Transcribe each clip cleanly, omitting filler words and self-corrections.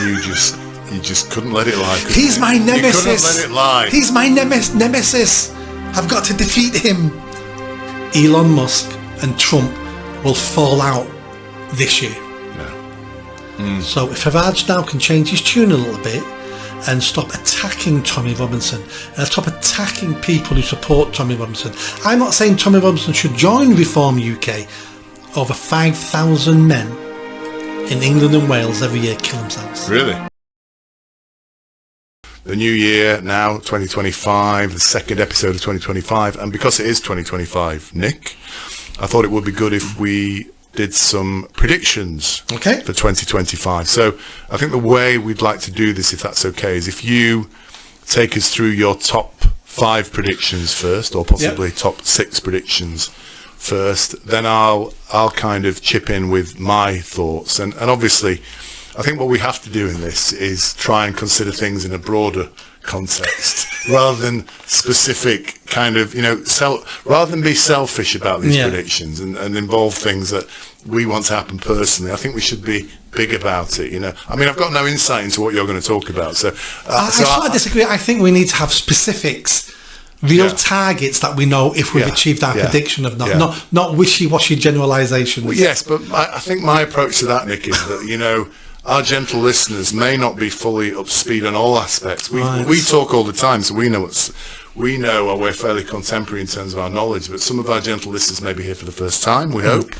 you just couldn't let it lie. He's my nemesis. You couldn't let it lie. He's my nemesis. I've got to defeat him. Elon Musk and Trump will fall out this year. So if Farage now can change his tune a little bit and stop attacking Tommy Robinson and stop attacking people who support Tommy Robinson. I'm not saying Tommy Robinson should join Reform UK. Over 5,000 men in England and Wales every year kill themselves. Really? The new year now, 2025, the second episode of 2025, and because it is 2025, Nick, I thought it would be good if we did some predictions for 2025. So I think the way we'd like to do this, if that's okay, is if you take us through your top 5 predictions first, or possibly top 6 predictions first, then I'll kind of chip in with my thoughts. And obviously, I think what we have to do in this is try and consider things in a broader context rather than specific kind of, rather than be selfish about these predictions and involve things that we want to happen personally. I think we should be big about it, I mean, I've got no insight into what you're going to talk about, so I disagree. I think we need to have specifics, real targets that we know if we've achieved our prediction of not wishy-washy generalisations. Well, yes, but I think my approach to that, Nick, is that our gentle listeners may not be fully up to speed on all aspects. We talk all the time, so we know we're fairly contemporary in terms of our knowledge, but some of our gentle listeners may be here for the first time, we hope.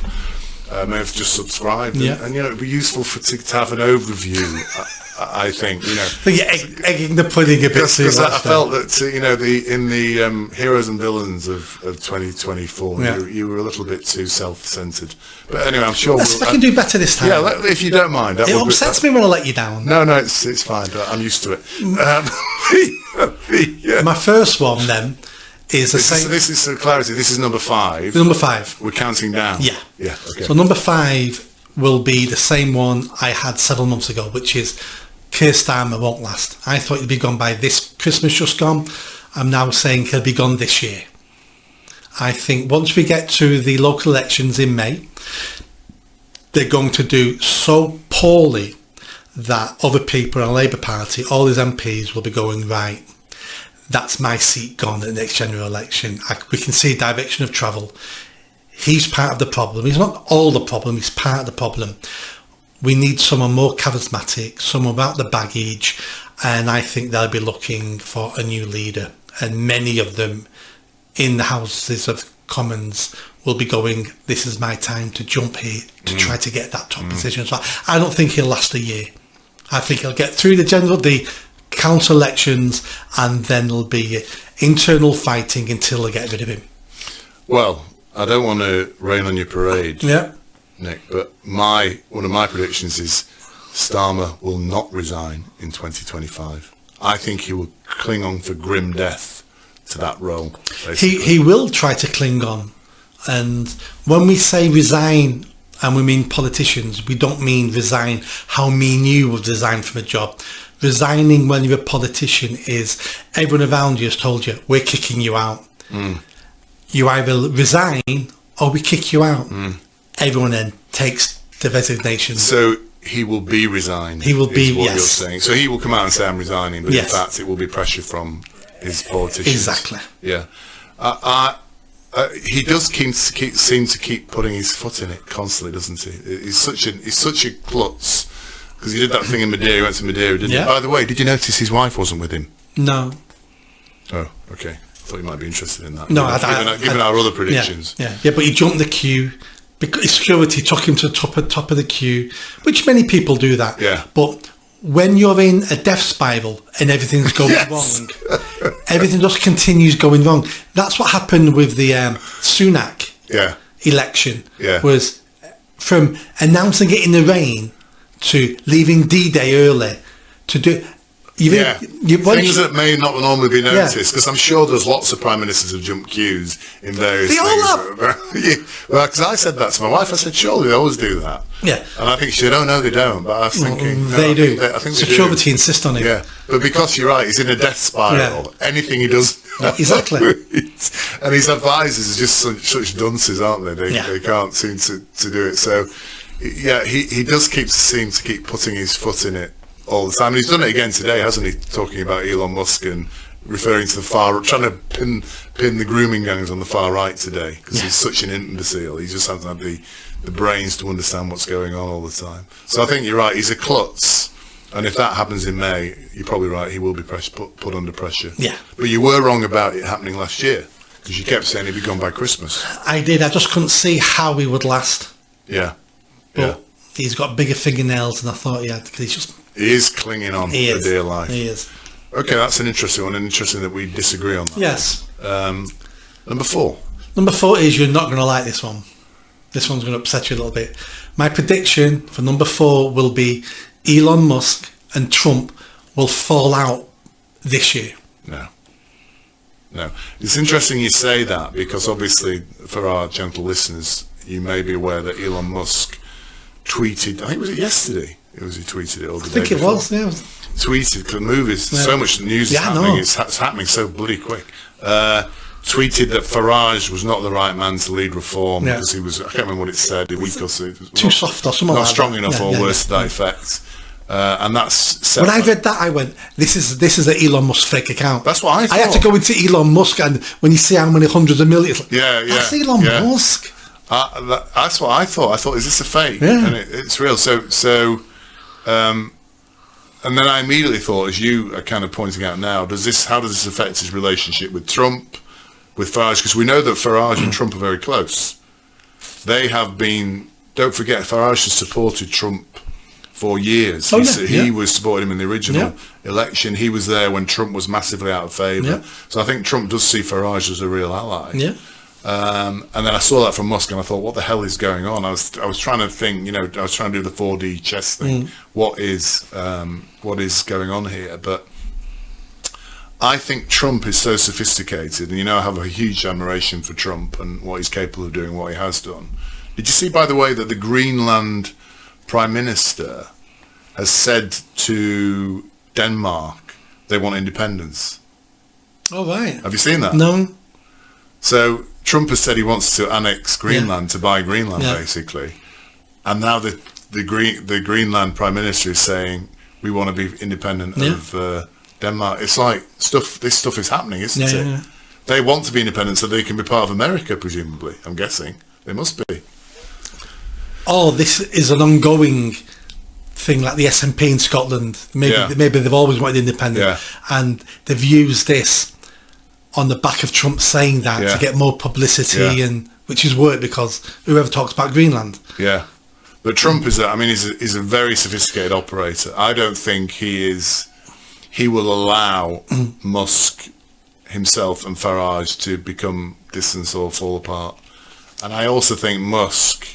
May have just subscribed, and it'd be useful to have an overview. I think But you're egging the pudding a bit too much. Because I felt that in the heroes and villains of 2024, you were a little bit too self-centered. But anyway, I'm sure I can do better this time. Yeah, if you don't mind. It upsets me when I let you down. No, it's fine. I'm used to it. My first one then is the same. This is for clarity. This is number 5. Number 5. We're counting down. Yeah. Okay. So number 5 will be the same one I had several months ago, which is Keir Starmer won't last. I thought he'd be gone by this Christmas just gone. I'm now saying he'll be gone this year. I think once we get to the local elections in May, they're going to do so poorly that other people in the Labour Party, all his MPs, will be going, right, that's my seat gone at the next general election. We can see direction of travel. He's part of the problem. He's not all the problem, he's part of the problem. We need someone more charismatic, someone without the baggage, and I think they'll be looking for a new leader. And many of them in the Houses of Commons will be going, this is my time to jump here to try to get that top position. So I don't think he'll last a year. I think he'll get through the council elections, and then there'll be internal fighting until they get rid of him. Well, I don't want to rain on your parade. Nick, but one of my predictions is Starmer will not resign in 2025. I think he will cling on for grim death to that role. He will try to cling on, and when we say resign and we mean politicians, we don't mean resign how me and you would resign from a job. Resigning when you're a politician is everyone around you has told you, we're kicking you out. You either resign or we kick you out. Everyone then takes the resignation. So he will be resigned. He will be, what you're saying. So he will come out and say, I'm resigning, but in Yes. fact it will be pressure from his politicians. Exactly. Yeah. He does seem to keep putting his foot in it constantly, doesn't he? He's such a klutz. Because he did that thing in Madeira. He went to Madeira, didn't he? By the way, did you notice his wife wasn't with him? No. Oh, okay. I thought you might be interested in that. No, given our other predictions. Yeah, but he jumped the queue. Because security took him to the top of the queue, which many people do that. Yeah. But when you're in a death spiral and everything's going wrong, everything just continues going wrong. That's what happened with the Sunak election. Was from announcing it in the rain to leaving D-Day early to do. Things that may not normally be noticed, because I'm sure there's lots of prime ministers who jump queues in various things. Well, because I said that to my wife, I said, surely they always do that. Yeah. And I think she said, oh no, they don't. But I was thinking, they do. I think security insists on it. Yeah, but because you're right, he's in a death spiral. Anything he does, exactly. And his advisors are just such dunces, aren't they? They can't seem to do it. So, yeah, he does seem to keep putting his foot in it all the time. And he's done it again today, hasn't he? Talking about Elon Musk and referring to the far, trying to pin the grooming gangs on the far right today, because he's such an imbecile. He just hasn't had the brains to understand what's going on all the time. So I think you're right. He's a klutz. And if that happens in May, you're probably right. He will be put under pressure. Yeah. But you were wrong about it happening last year, because you kept saying he'd be gone by Christmas. I did. I just couldn't see how he would last. Yeah. But he's got bigger fingernails than I thought he had, because he is clinging on for dear life. He is. Okay, that's an interesting one, and interesting that we disagree on that. Yes. Number 4. Number 4 is, you're not going to like this one. This one's going to upset you a little bit. My prediction for number 4 will be Elon Musk and Trump will fall out this year. No. It's interesting you say that, because obviously for our gentle listeners, you may be aware that Elon Musk tweeted, I think, was it yesterday? He tweeted it all the day before. I think it was, yeah. Tweeted, because movies, so much news is happening, it's happening so bloody quick. Tweeted that Farage was not the right man to lead reform, because he was, I can't remember what it said, a week or so. Too soft or something not like strong that. enough or worse to that effect. And that's when I read that, I went, this is an Elon Musk fake account. That's what I thought. I had to go into Elon Musk, and when you see how many hundreds of millions, that's Elon Musk. That's what I thought. I thought, is this a fake? Yeah. And it's real. And then I immediately thought, as you are kind of pointing out now, how does this affect his relationship with Trump, with Farage? Because we know that Farage and Trump are very close. They have been, don't forget, Farage has supported Trump for years. He was supporting him in the original election. He was there when Trump was massively out of favour. So I think Trump does see Farage as a real ally. And then I saw that from Musk, and I thought, what the hell is going on? I was trying to think, I was trying to do the 4D chess thing. What is going on here? But I think Trump is so sophisticated, and I have a huge admiration for Trump and what he's capable of doing, what he has done. Did you see, by the way, that the Greenland Prime Minister has said to Denmark they want independence? Oh, right. Have you seen that? No. So Trump has said he wants to annex Greenland, to buy Greenland, basically. And now the Greenland Prime Minister is saying we want to be independent of Denmark. It's like this stuff is happening, isn't it? Yeah. They want to be independent so they can be part of America, presumably. I'm guessing. They must be. Oh, this is an ongoing thing, like the SNP in Scotland. Maybe they've always wanted independence, and they've used this on the back of Trump saying that to get more publicity, and which has worked, because whoever talks about Greenland. Yeah, but Trump is he's a very sophisticated operator. I don't think he will allow Musk himself and Farage to become distant or fall apart. And I also think Musk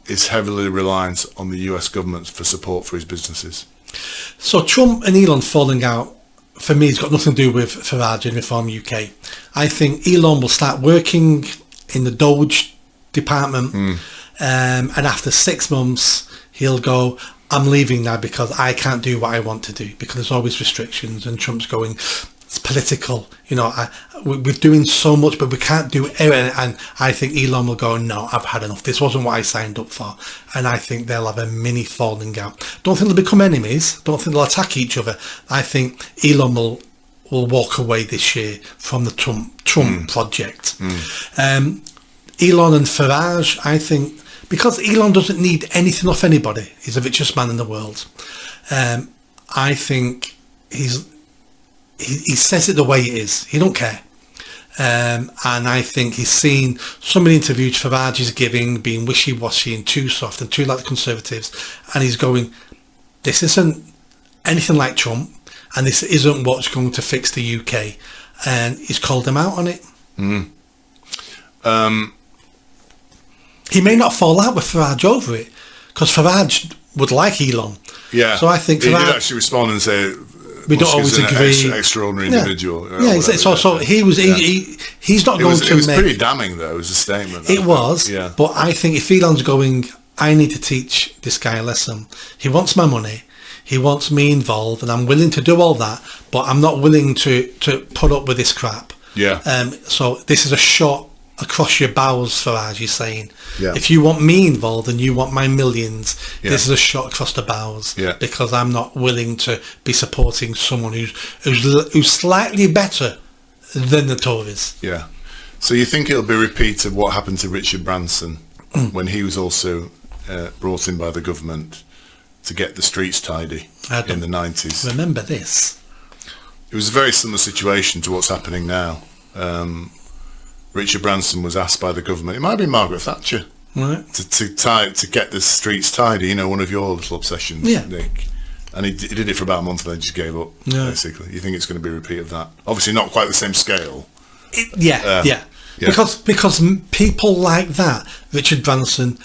is heavily reliant on the US government for support for his businesses. So Trump and Elon falling out, for me, it's got nothing to do with Farage and Reform UK. I think Elon will start working in the Doge department, and after 6 months, he'll go, I'm leaving now because I can't do what I want to do, because there's always restrictions, and Trump's going, it's political, we're doing so much, but we can't do it. And I think Elon will go, no, I've had enough. This wasn't what I signed up for. And I think they'll have a mini falling out. Don't think they'll become enemies. Don't think they'll attack each other. I think Elon will walk away this year from the Trump project. Elon and Farage, I think, because Elon doesn't need anything off anybody. He's the richest man in the world. I think he says it the way it is. He don't care. And I think he's seen some of the interviews Farage is giving being wishy-washy and too soft and too like the Conservatives, and he's going, this isn't anything like Trump, and this isn't what's going to fix the UK, and he's called them out on it. He may not fall out with Farage over it, because Farage would like Elon. Yeah, so I think he did actually respond and say, we don't always agree. Extraordinary individual. So he's not going to make... It was pretty damning, though, as a statement. It was, but I think if Elon's going, I need to teach this guy a lesson. He wants my money. He wants me involved, and I'm willing to do all that, but I'm not willing to put up with this crap. So this is a shot across your bows, Farage. You're saying, Yeah. if you want me involved and you want my millions, Yeah. this is a shot across the bows. Yeah. Because I'm not willing to be supporting someone who's slightly better than the Tories. Yeah. So you think it'll be a repeat of what happened to Richard Branson when he was also brought in by the government to get the streets tidy in the 90s? Remember this? It was a very similar situation to what's happening now. Richard Branson was asked by the government, it might be Margaret Thatcher, Right. to get the streets tidy, you know, one of your little obsessions, Yeah. Nick. And he did it for about a month and then just gave up, Yeah. basically. You think it's going to be a repeat of that? Obviously not quite the same scale. Yeah. Yeah. Because people like that, Richard Branson,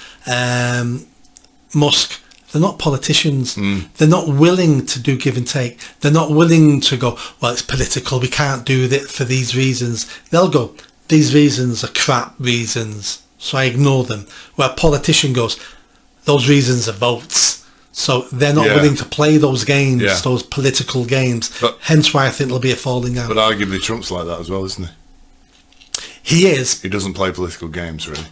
Musk, they're not politicians. They're not willing to do give and take. They're not willing to go, well, it's political, we can't do that for these reasons. They'll go, these reasons are crap reasons, so I ignore them. Where a politician goes, those reasons are votes. So they're not willing to play those games, those political games. Hence why I think there'll be a falling out. But arguably Trump's like that as well, isn't he? He is. He doesn't play political games, really.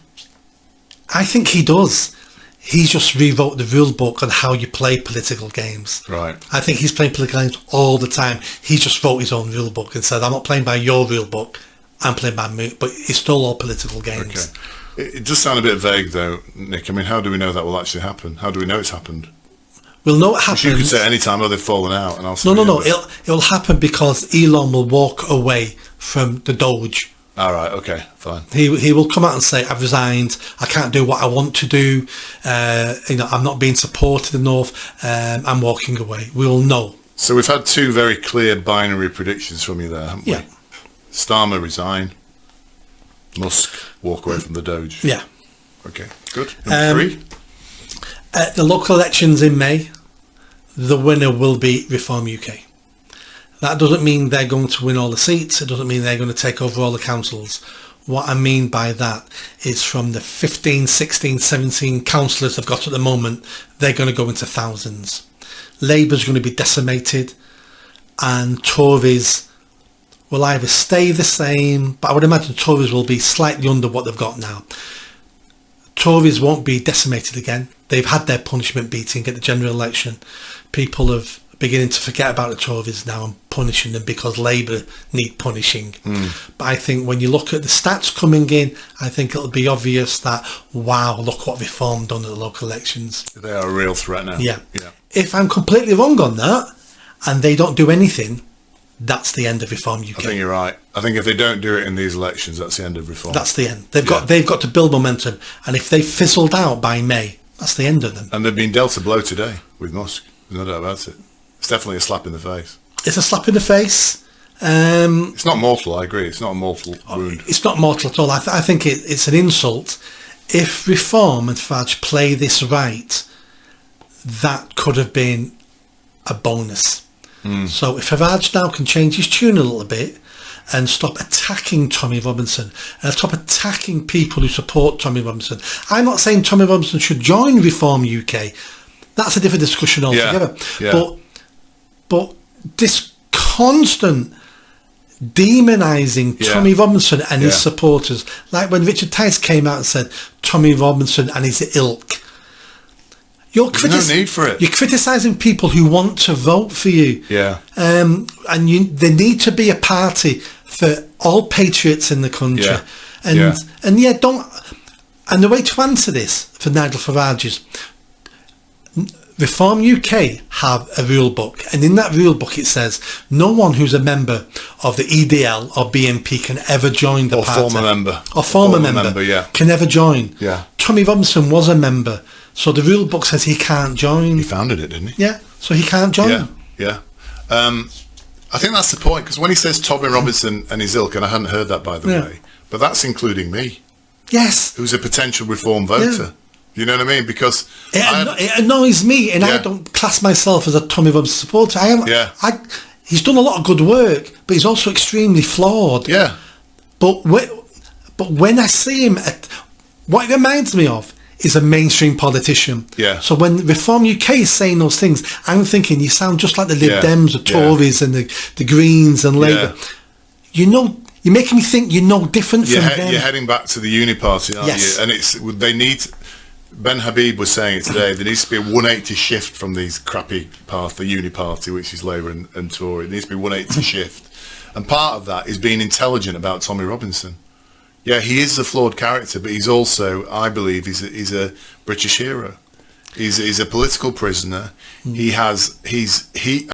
I think he does. He's just rewrote the rule book on how you play political games. Right. I think he's playing political games all the time. He just wrote his own rule book and said, I'm not playing by your rule book, I'm playing by me. But it's still all political games. Okay. It does sound a bit vague, though, Nick. I mean, how do we know that will actually happen? How do we know it's happened? We'll know it happens. You could say any time, they've fallen out. And I'll say, No. It'll happen because Elon will walk away from the Doge. All right, okay, fine. He will come out and say, I've resigned, I can't do what I want to do, I'm not being supported enough, I'm walking away. We will know. So we've had two very clear binary predictions from you there, haven't we? Yeah. Starmer resign, Musk walk away from the Doge. Yeah. Okay, good. Number three? At the local elections in May, the winner will be Reform UK. That doesn't mean they're going to win all the seats. It doesn't mean they're going to take over all the councils. What I mean by that is from the 15, 16, 17 councillors they've got at the moment, they're going to go into thousands. Labour's going to be decimated and Tories will either stay the same, but I would imagine Tories will be slightly under what they've got now. Tories won't be decimated again. They've had their punishment beating at the general election. People have beginning to forget about the Tories now and punishing them because Labour need punishing. But I think when you look at the stats coming in, I think it'll be obvious that, wow, look what Reform done at the local elections. They are a real threat now. Yeah. If I'm completely wrong on that and they don't do anything, that's the end of Reform UK. I think you're right. I think if they don't do it in these elections, that's the end of Reform. That's the end. They've got to build momentum, and if they fizzled out by May, that's the end of them. And they've been dealt a blow today with Musk. There's no doubt about it. It's definitely a slap in the face. It's a slap in the face. It's not mortal, I agree. It's not a mortal wound. It's not mortal at all. I think it's an insult. If Reform and Farage play this right, that could have been a bonus. So if Farage now can change his tune a little bit and stop attacking Tommy Robinson and stop attacking people who support Tommy Robinson. I'm not saying Tommy Robinson should join Reform UK. That's a different discussion altogether. Yeah. But this constant demonising Tommy Robinson and his supporters, like when Richard Tice came out and said Tommy Robinson and his ilk. There's no need for it. You're criticising people who want to vote for you. Yeah. And there need to be a party for all patriots in the country. Yeah. And the way to answer this for Nigel Farage is Reform UK have a rule book, and in that rule book it says no one who's a member of the EDL or BNP can ever join the party. Or former member, can ever join. Yeah. Tommy Robinson was a member, so the rule book says he can't join. He founded it, didn't he? Yeah, so he can't join. Yeah. I think that's the point, because when he says Tommy Robinson and his ilk, and I hadn't heard that, by the way, but that's including me. Yes. Who's a potential Reform voter. Yeah. You know what I mean? Because it annoys me, and I don't class myself as a Tommy Robinson supporter. He's done a lot of good work, but he's also extremely flawed. Yeah. But when I see him, what it reminds me of is a mainstream politician. Yeah. So when Reform UK is saying those things, I'm thinking you sound just like the Lib Dems, the Tories, and the Greens and Labour. You know, You're making me think you're no different from them. You're heading back to the uni party, aren't you? And they need... Ben Habib was saying it today, there needs to be a 180 shift from these crappy the uni party, which is Labour and Tory. It needs to be a 180 shift. And part of that is being intelligent about Tommy Robinson. Yeah, he is a flawed character, but he's also, I believe, he's a British hero. He's a political prisoner. I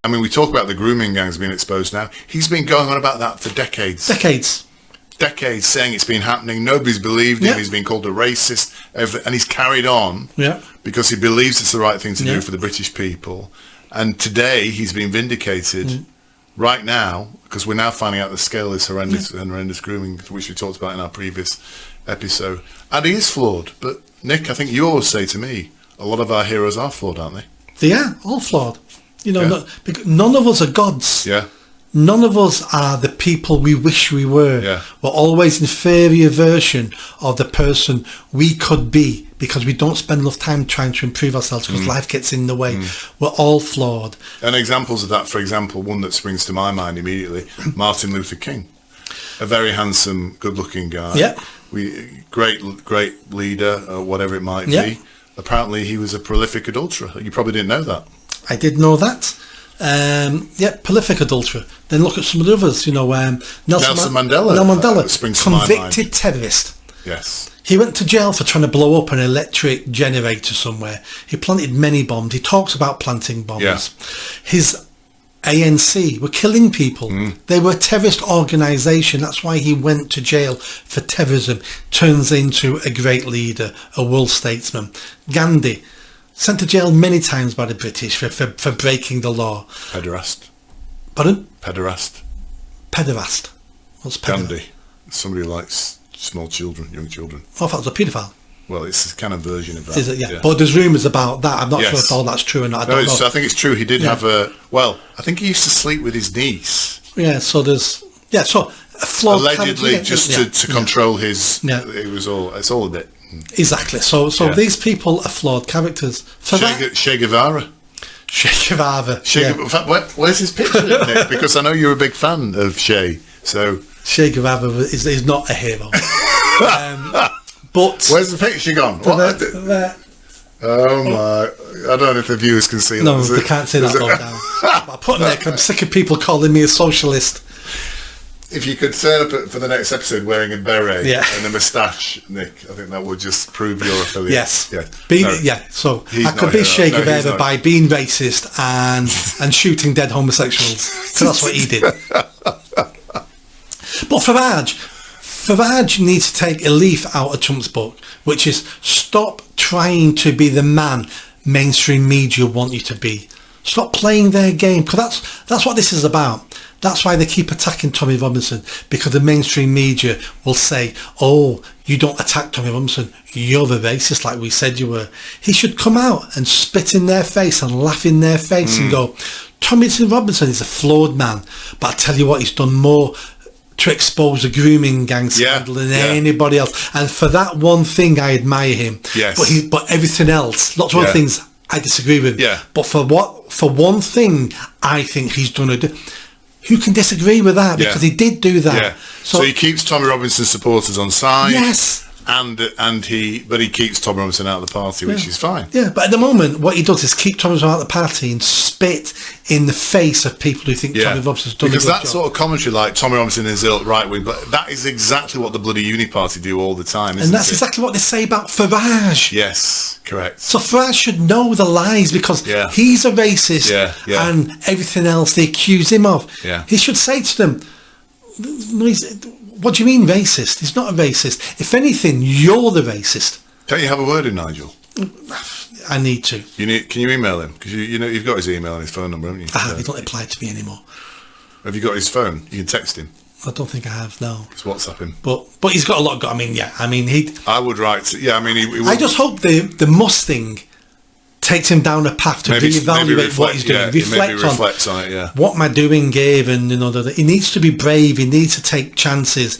mean, we talk about the grooming gangs being exposed now. He's been going on about that for decades. Decades saying it's been happening. Nobody's believed him. He's been called a racist, and he's carried on because he believes it's the right thing to do for the British people. And today he's been vindicated right now, because we're now finding out the scale of this horrendous grooming, which we talked about in our previous episode. And he is flawed. But Nick, I think you always say to me, a lot of our heroes are flawed, aren't they? They are all flawed. Because none of us are gods. Yeah. None of us are the people we wish we were. Yeah. We're always an inferior version of the person we could be, because we don't spend enough time trying to improve ourselves, because life gets in the way. We're all flawed. And examples of that, for example, one that springs to my mind immediately, Martin Luther King. A very handsome, good-looking guy. Yeah. Great leader, whatever it might be. Apparently he was a prolific adulterer. You probably didn't know that. I did know that. Prolific adulterer. Then look at some of the others. Nelson Mandela. Springs to my mind. Convicted terrorist. Yes. He went to jail for trying to blow up an electric generator somewhere. He planted many bombs. He talks about planting bombs. Yeah. His ANC were killing people. They were a terrorist organisation. That's why he went to jail for terrorism. Turns into a great leader, a world statesman. Gandhi, sent to jail many times by the British for breaking the law. Pederast. Pardon? Pederast. What's pederast? Gandhi. Somebody who likes small children, young children. I thought it was a paedophile. Well, it's a kind of version of that. Is it? Yeah. But there's rumours about that. I'm not sure if all that's true or not. I don't know. I think it's true. He did have I think he used to sleep with his niece. Yeah, so there's... Yeah, so... A flawed allegedly, to control his... Yeah. It's all a bit... Exactly. So these people are flawed characters. Che Guevara. In fact, where's his picture, Nick? Because I know you're a big fan of Che. So Che Guevara is not a hero. But where's the picture gone? Oh my! I don't know if the viewers can see that. No, they can't see that low down. I put them there 'cause I'm sick of people calling me a socialist. If you could turn up for the next episode wearing a beret and a moustache, Nick, I think that would just prove your affiliate. Yes. So I could be Che Guevara by being racist and shooting dead homosexuals. So that's what he did. But Farage needs to take a leaf out of Trump's book, which is stop trying to be the man mainstream media want you to be. Stop playing their game, because that's what this is about. That's why they keep attacking Tommy Robinson, because the mainstream media will say, oh, you don't attack Tommy Robinson, you're the racist like we said you were. He should come out and spit in their face and laugh in their face and go, Tommy Robinson is a flawed man, but I tell you what, he's done more to expose the grooming gang scandal than anybody else. And for that one thing, I admire him. Yes. But everything else, lots of other things I disagree with. Yeah. But for one thing, I think he's done who can disagree with that? Because he did do that. Yeah. So he keeps Tommy Robinson's supporters on side. Yes. But he keeps Tommy Robinson out of the party, which is fine. Yeah, but at the moment, what he does is keep Tommy Robinson out of the party and spit in the face of people who think Tommy Robinson's done a good job. Because that sort of commentary, like Tommy Robinson is right wing, but that is exactly what the bloody uni party do all the time, isn't it? And that's exactly what they say about Farage. Yes, correct. So Farage should know the lies, because he's a racist and everything else they accuse him of. Yeah. He should say to them, what do you mean racist? He's not a racist. If anything, you're the racist. Can't you have a word in Nigel? I need to. Can you email him? Because you've got his email and his phone number, haven't you? I have. He don't reply to me anymore. Have you got his phone? You can text him. I don't think I have. No. Just WhatsApp him. But he's got a lot. I would write. I just hope the Mustang takes him down a path to reevaluate what he's doing. Reflect on it. What am I doing, Gabe? And he needs to be brave. He needs to take chances,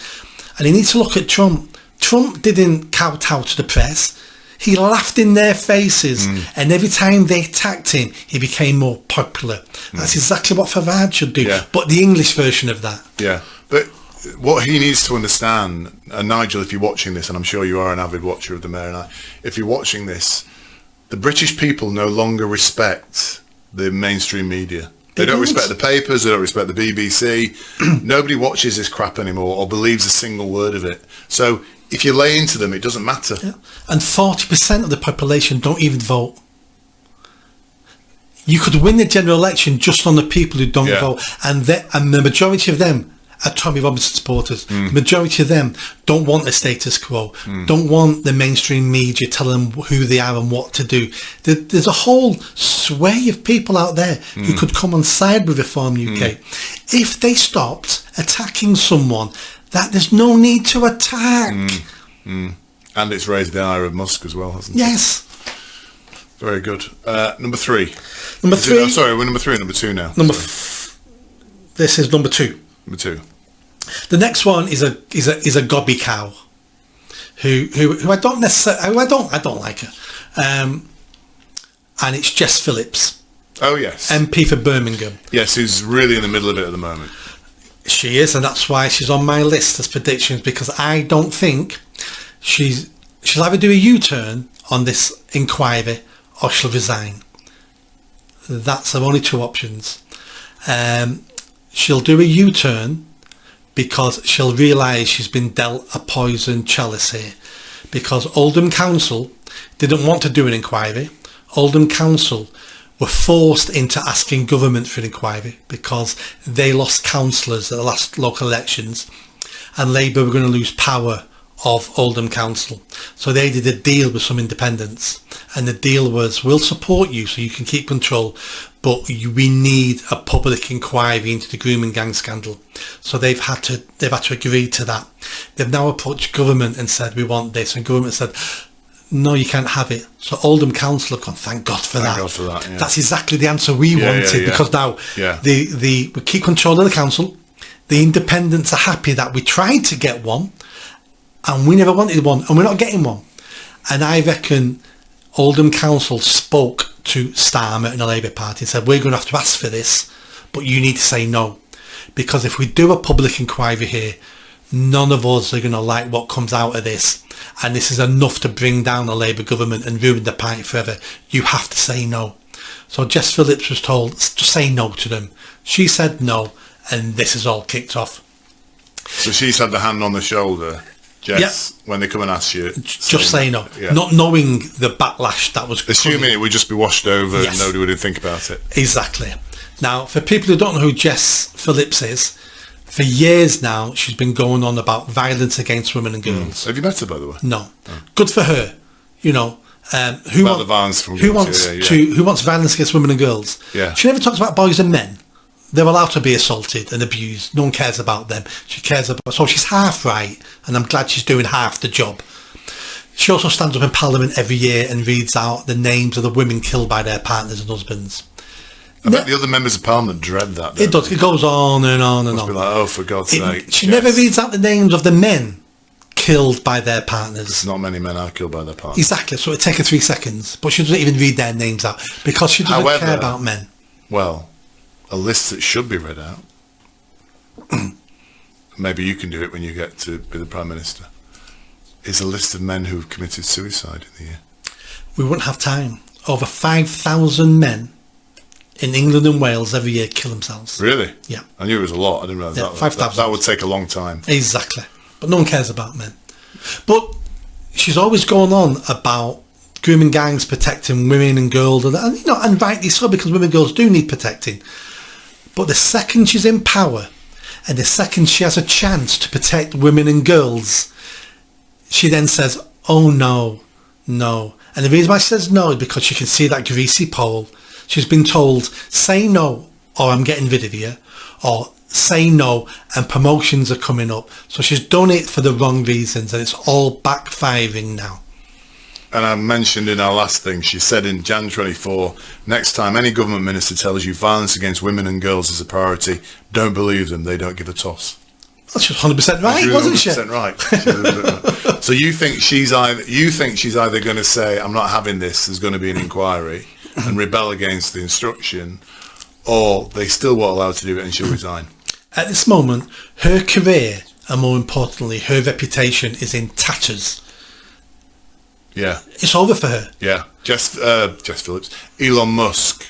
and he needs to look at Trump. Trump didn't kowtow to the press. He laughed in their faces, and every time they attacked him, he became more popular. That's exactly what Farage should do, but the English version of that. Yeah, but what he needs to understand, and Nigel, if you're watching this, and I'm sure you are an avid watcher of the Mayor and I, if you're watching this, the British people no longer respect the mainstream media. They don't respect the papers, they don't respect the BBC. Nobody watches this crap anymore or believes a single word of it. So if you lay into them, it doesn't matter. Yeah. And 40% of the population don't even vote. You could win the general election just on the people who don't vote. And the majority of them are Tommy Robinson supporters. The majority of them don't want the status quo, don't want the mainstream media telling them who they are and what to do. There's a whole sway of people out there who could come on side with Reform UK if they stopped attacking someone that there's no need to attack. And it's raised the ire of Musk as well, hasn't it? Yes. Very good. Number three. Number three. Sorry, we're number three or number two now? This is number two. Number two. The next one is a gobby cow, who I don't necessarily I don't like her, and it's Jess Phillips. Oh yes, MP for Birmingham. Yes, who's really in the middle of it at the moment. She is, and that's why she's on my list as predictions, because I don't think she'll either do a U-turn on this inquiry or she'll resign. That's her only two options. She'll do a U-turn because she'll realise she's been dealt a poison chalice here, because Oldham Council didn't want to do an inquiry. Oldham Council were forced into asking government for an inquiry because they lost councillors at the last local elections and Labour were going to lose power of Oldham Council. So they did a deal with some independents, and the deal was, we'll support you so you can keep control, but we need a public inquiry into the grooming gang scandal. So they've had to agree to that. They've now approached government and said, we want this, and government said, no, you can't have it. So Oldham Council have gone, thank God for that. Thank God for that, yeah. That's exactly the answer we wanted, because now we keep control of the council. The independents are happy that we tried to get one, and we never wanted one, and we're not getting one. And I reckon Oldham Council spoke to Starmer and the Labour Party and said, we're going to have to ask for this, but you need to say no. Because if we do a public inquiry here, none of us are going to like what comes out of this. And this is enough to bring down the Labour government and ruin the party forever. You have to say no. So Jess Phillips was told, just say no to them. She said no, and this is all kicked off. So she's had the hand on the shoulder, Jess, when they come and ask you. Just say no. Yeah. Not knowing the backlash that was assuming coming. It would just be washed over and nobody would think about it. Exactly. Now, for people who don't know who Jess Phillips is, for years now, she's been going on about violence against women and girls. Have you met her, by the way? No. Good for her. You know, who wants violence against women and girls? Yeah. She never talks about boys and men. They're allowed to be assaulted and abused. No one cares about them. She cares about... So she's half right, and I'm glad she's doing half the job. She also stands up in Parliament every year and reads out the names of the women killed by their partners and husbands. I bet the other members of Parliament dread that. It does. It goes on and on and on. Be like, oh, for God's sake. She never reads out the names of the men killed by their partners. Not many men are killed by their partners. Exactly. So it'd take her 3 seconds. But she doesn't even read their names out because she doesn't care about men. Well, a list that should be read out. Maybe you can do it when you get to be the Prime Minister. Is a list of men who've committed suicide in the year. We wouldn't have time. Over 5,000 men in England and Wales every year kill themselves. Really? Yeah. I knew it was a lot. I didn't realise that. 5,000. That would take a long time. Exactly. But no one cares about men. But she's always going on about grooming gangs protecting women and girls, and you know, and rightly so, because women and girls do need protecting. But the second she's in power, and the second she has a chance to protect women and girls, she then says, oh no, no. And the reason why she says no is because she can see that greasy pole. She's been told, say no or I'm getting rid of you, or say no and promotions are coming up. So she's done it for the wrong reasons, and it's all backfiring now. And I mentioned in our last thing, she said in Jan 24, next time any government minister tells you violence against women and girls is a priority, don't believe them, they don't give a toss. That's just 100% right, wasn't she? 100% right. So you think she's either going to say, I'm not having this, there's going to be an inquiry, and rebel against the instruction, or they still won't allow her to do it and she'll resign. At this moment, her career and more importantly, her reputation is in tatters. Yeah. It's over for her. Yeah. Jess Phillips. Elon Musk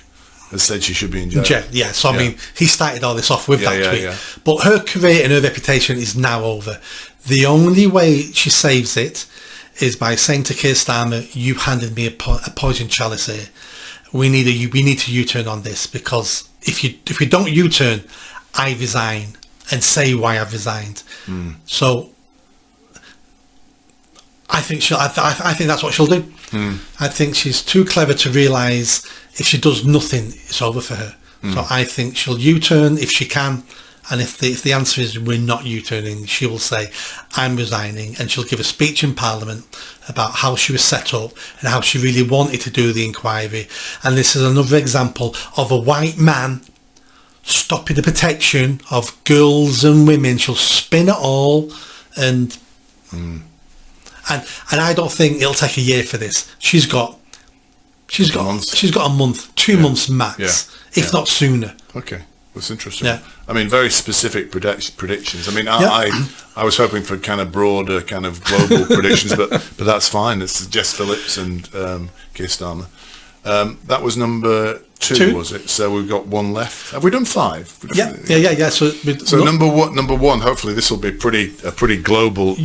has said she should be in jail. Yeah, so I mean, he started all this off with that tweet. Yeah. But her career and her reputation is now over. The only way she saves it is by saying to Keir Starmer, "You handed me a poison chalice here. We need to U-turn on this, because if we don't U-turn, I resign and say why I've resigned." So I think I think that's what she'll do. I think she's too clever to realise if she does nothing, it's over for her. So I think she'll U-turn if she can, and if the answer is we're not U-turning, she will say I'm resigning, and she'll give a speech in Parliament about how she was set up and how she really wanted to do the inquiry. And this is another example of a white man stopping the protection of girls and women. She'll spin it all, and I don't think it'll take a year for this. She's got a month, 2 months max, if not sooner. Okay, that's interesting. Yeah. I mean, very specific predictions. I mean, I was hoping for kind of broader, kind of global predictions, but that's fine. It's Jess Phillips and Keir Starmer. That was number two, was it? So we've got one left. Have we done 5? Yeah. So number one. Hopefully, this will be a pretty global,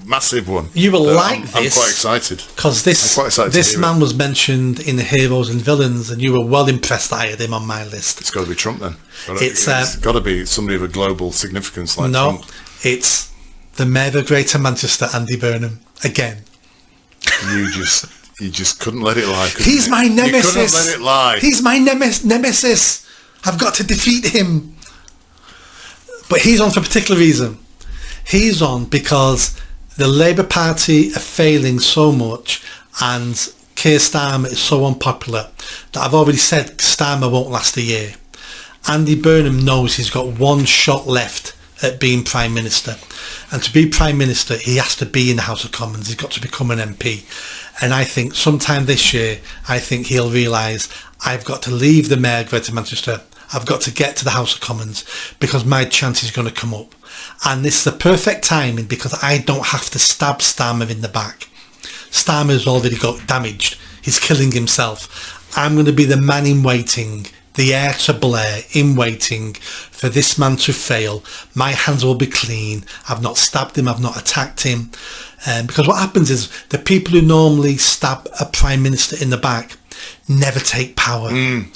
massive one. You will this. I'm quite excited because this man was mentioned in the Heroes and Villains, and you were well impressed that I had him on my list. It's got to be Trump then. It's got to be somebody of a global significance like Trump. No, it's the Mayor of Greater Manchester, Andy Burnham, again. You just couldn't let it lie. He's my nemesis. You couldn't let it lie. He's my nemesis. I've got to defeat him. But he's on for a particular reason. He's on because the Labour Party are failing so much, and Keir Starmer is so unpopular that I've already said Starmer won't last a year. Andy Burnham knows he's got one shot left at being Prime Minister, and to be Prime Minister he has to be in the House of Commons. He's got to become an MP, and I think sometime this year he'll realise I've got to leave the Mayor of Greater Manchester, I've got to get to the House of Commons, because my chance is going to come up, and this is the perfect timing because I don't have to stab Starmer in the back. Starmer's already got damaged, he's killing himself. I'm going to be the man in waiting, the heir to Blair, in waiting for this man to fail. My hands will be clean. I've not stabbed him, I've not attacked him. Because what happens is the people who normally stab a Prime Minister in the back never take power.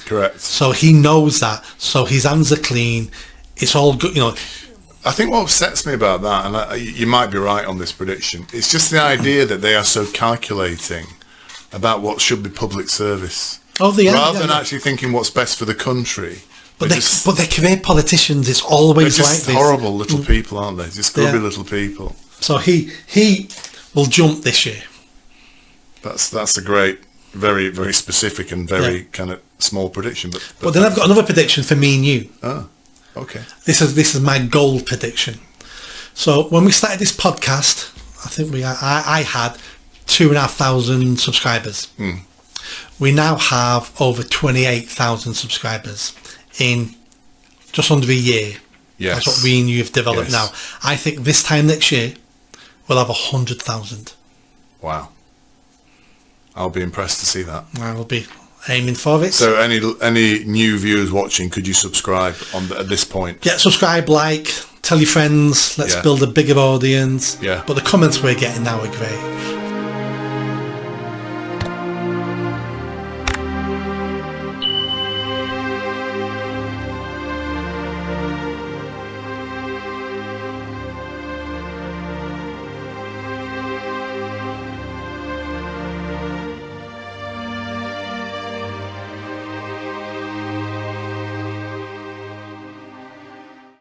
Correct. So he knows that. So his hands are clean. It's all good, I think what upsets me about that, and you might be right on this prediction, it's just the idea that they are so calculating about what should be public service. Rather than actually thinking what's best for the country. But they're career politicians. It's always they're like just this. Horrible little people, aren't they? Just grubby little people. So he will jump this year. That's a great, very, very specific and very kind of small prediction. But then I've got another prediction for me and you. Oh, okay. This is my gold prediction. So when we started this podcast, I think I had 2,500 subscribers. We now have over 28,000 subscribers in just under a year. Yes. That's what we and you have developed now. I think this time next year we'll have 100,000. Wow. I'll be impressed to see that. I will be aiming for it. So any new viewers watching, could you subscribe at this point? Yeah, subscribe, like, tell your friends. Let's build a bigger audience. Yeah. But the comments we're getting now are great.